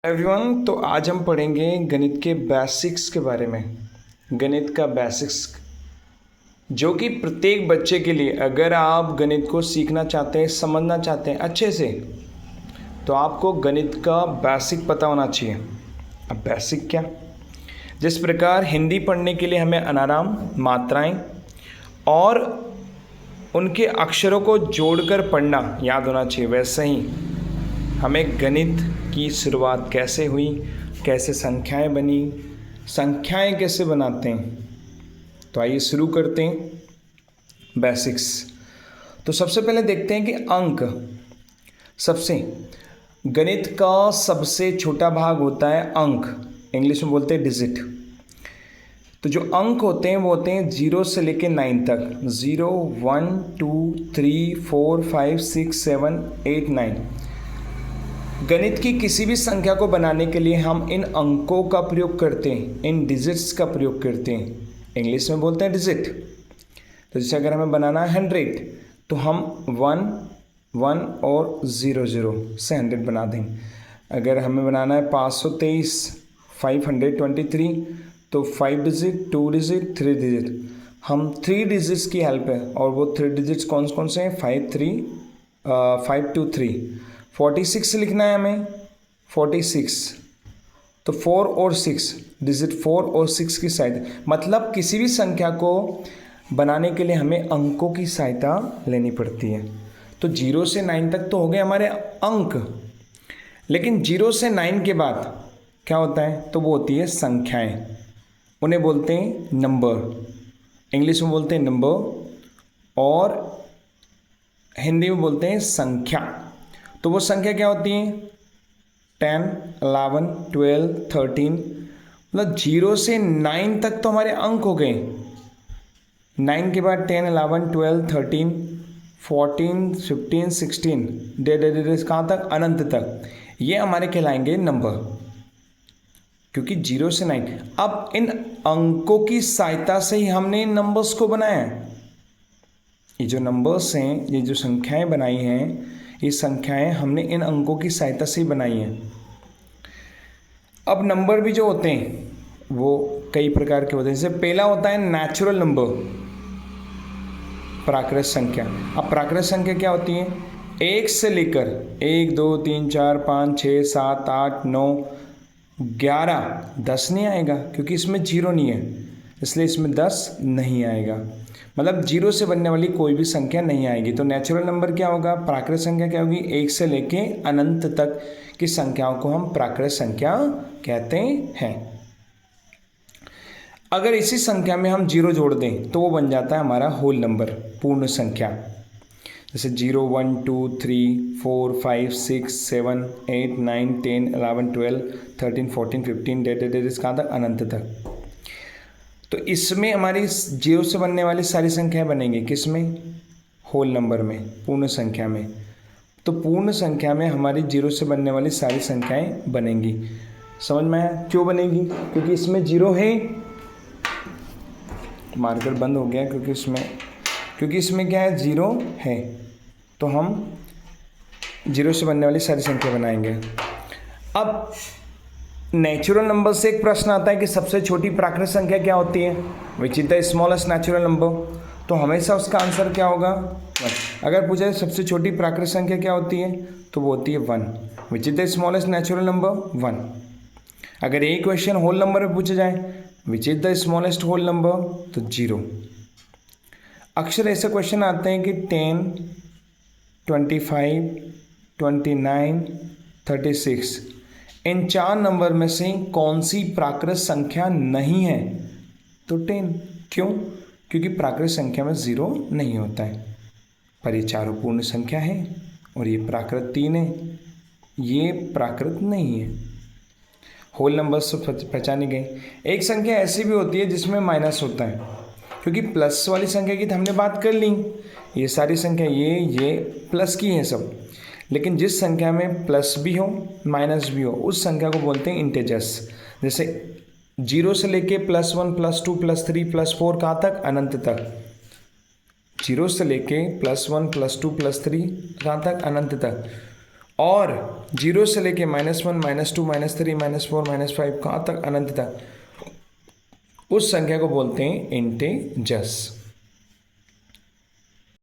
Everyone, तो आज हम पढ़ेंगे गणित के बेसिक्स के बारे में। गणित का बेसिक्स जो कि प्रत्येक बच्चे के लिए, अगर आप गणित को सीखना चाहते हैं, समझना चाहते हैं अच्छे से, तो आपको गणित का बेसिक पता होना चाहिए। अब बेसिक क्या? जिस प्रकार हिंदी पढ़ने के लिए हमें अनाराम, मात्राएं और उनके अक्षरों को जोड़कर पढ़ना याद होना चाहिए, वैसे ही हमें गणित की शुरुआत कैसे हुई, कैसे संख्याएं बनी, संख्याएं कैसे बनाते हैं। तो आइए शुरू करते हैं बेसिक्स। तो सबसे पहले देखते हैं कि अंक सबसे गणित का सबसे छोटा भाग होता है अंक, इंग्लिश में बोलते हैं डिजिट। तो जो अंक होते हैं वो होते हैं 0 से लेके 9 तक, 0 1 2 3 4 5 6 7 8 9। गणित की किसी भी संख्या को बनाने के लिए हम इन अंकों का प्रयोग करते हैं, इन डिजिट्स का प्रयोग करते हैं, इंग्लिश में बोलते हैं डिजिट। तो जैसे अगर हमें बनाना है 100, तो हम 1 1 और 0 0 से 100 बना देंगे। अगर हमें बनाना है 523 523, तो 5 डिजिट, 2 डिजिट, 3 डिजिट, हम 3 डिजिट्स की हेल्प है। और वो 3 डिजिट्स कौन कौन से हैं? 5 2 3। 46 लिखना है हमें, 46, तो 4 और 6 डिजिट, 4 और 6 की सहायता, मतलब किसी भी संख्या को बनाने के लिए हमें अंकों की सहायता लेनी पड़ती है। तो 0 से 9 तक तो हो गए हमारे अंक, लेकिन 0 से 9 के बाद क्या होता है? तो वो होती है संख्याएं, उन्हें बोलते हैं नंबर, इंग्लिश में बोलते हैं नंबर और हिंदी में बोलते हैं संख्या। तो वो संख्या क्या होती है? 10 11 12 13, मतलब 0 से 9 तक तो हमारे अंक हो गए। 9 के बाद 10 11 12 13 14 15 16 डे कहाँ तक? अनंत तक। ये हमारे कहलाएंगे नंबर, क्योंकि 0 से 9। अब इन अंकों की सहायता से ही हमने इन नंबर्स को बनाया है। ये जो नंबर्स हैं, ये जो संख्याएं बनाई हैं, ये संख्याएं हमने इन अंकों की सहायता से ही बनाई हैं। अब नंबर भी जो होते हैं वो कई प्रकार के होते हैं। जैसे पहला होता है नेचुरल नंबर, प्राकृत संख्या। अब प्राकृत संख्या क्या होती है? 1 से लेकर 1 2 3 4 5 6 7 8 9 11, 10 नहीं आएगा क्योंकि इसमें 0 नहीं है, इसलिए इसमें 10 नहीं आएगा। मतलब 0 से बनने वाली कोई भी संख्या नहीं आएगी। तो नेचुरल नंबर क्या होगा? प्राकृत संख्या क्या होगी? 1 से लेके अनंत तक की संख्याओं को हम प्राकृत संख्या कहते हैं। अगर इसी संख्या में हम 0 जोड़ दें तो वो बन जाता है हमारा होल नंबर, पूर्ण संख्या। जैसे 0 1 2 3 4 5 6 7 8 9 10 11 12 13 14 15 डेट कहाँ तक? अनंत तक। तो इसमें हमारी 0 से बनने वाली सारी संख्याएं बनेंगी, किसमें? होल नंबर में, पूर्ण संख्या में। तो पूर्ण संख्या में हमारी 0 से बनने वाली सारी संख्याएं बनेंगी। समझ में आया क्यों बनेगी? क्योंकि इसमें 0 है। मार्कर बंद हो गया क्योंकि इसमें क्या है? 0 है, तो हम 0 से बनने वाली सारी संख्या बनाएंगे। अब नेचुरल नंबर से एक प्रश्न आता है कि सबसे छोटी प्राकृत संख्या क्या होती है? विच is the smallest natural number. तो हमेशा उसका आंसर क्या होगा? 1। अगर पूछा जाए सबसे छोटी प्राकृत संख्या क्या होती है, तो वो होती है 1। Which is the smallest natural number? 1। अगर यही क्वेश्चन होल नंबर में पूछा जाए, which is the smallest whole number, तो 0। अक्सर ऐसे क्वेश्चन आते हैं कि 10 25 29 36, इन 4 नंबर में से कौन सी प्राकृत संख्या नहीं है? तो 10। क्यों? क्योंकि प्राकृत संख्या में 0 नहीं होता है। पर ये चारों पूर्ण संख्या है और ये प्राकृत 3 है, ये प्राकृत नहीं है। होल नंबर से पहचानी गई। एक संख्या ऐसी भी होती है जिसमें माइनस होता है, क्योंकि प्लस वाली संख्या की तो हमने बात कर ली। ये सारी संख्या ये प्लस की है सब, लेकिन जिस संख्या में प्लस भी हो माइनस भी हो, उस संख्या को बोलते हैं इंटेजर्स। जैसे 0 से लेके +1 +2 +3 +4 कहाँ तक? अनंत तक। 0 से लेके +1 +2 +3 कहाँ तक? अनंत तक। और जीरो से लेके -1, -2, -3, -4, -5 कहाँ तक, अनंत तक, उस संख्या को बोलते हैं इंटीजर्स।